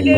के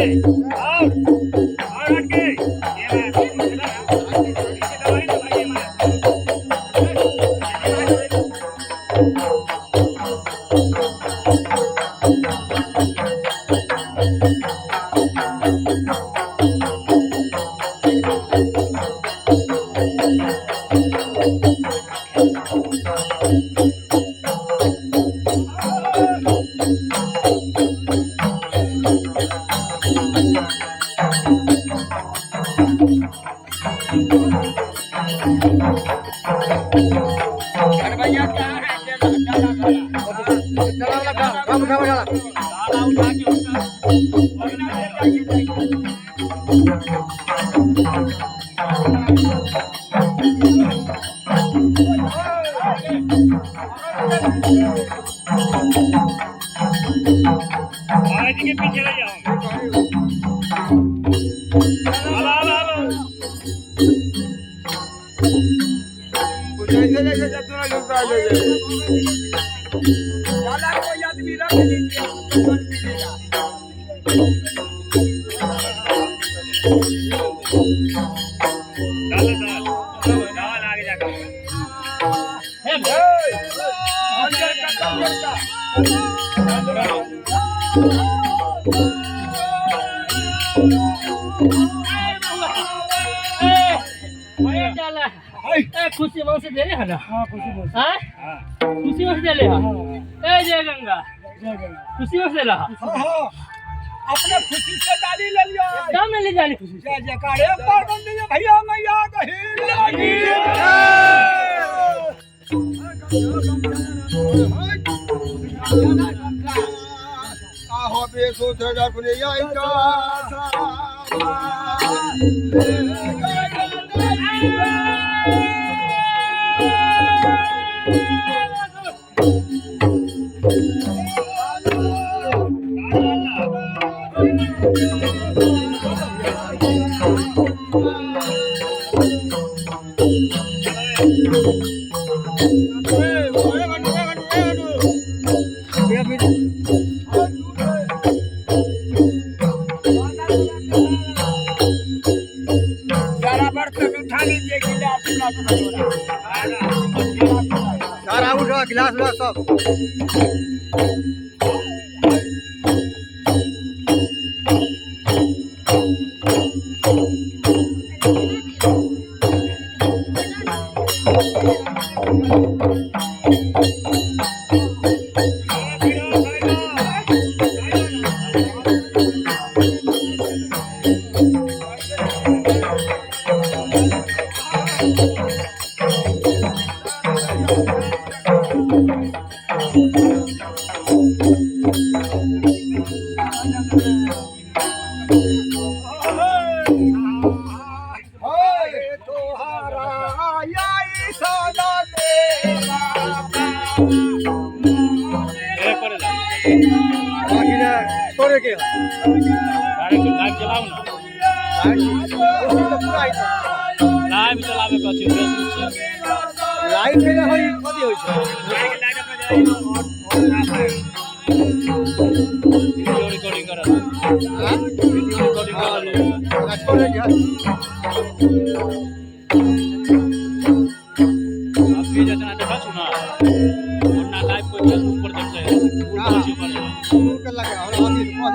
पीछे रह जाओ। कोई आदमी रख खुशी से दे रहे ना। खुशी से दे रहे जय गंगा खुशी से दे अपने खुशी से डाली ले लिया क्या में ले जानी खुशी जय जयकार भैया मैया कही आहो बेसो तेरा पुने आइका सारा उठो गिलास लो सब लाइट में होई कथि होई छै वीडियो रिकॉर्डिंग करत हां वीडियो रिकॉर्डिंग करत छोड़े क्या आप भी जना देखा सुना और ना लाइव को चल ऊपर चढ़ जाए ऊपर कर लगा और आदि थोड़ी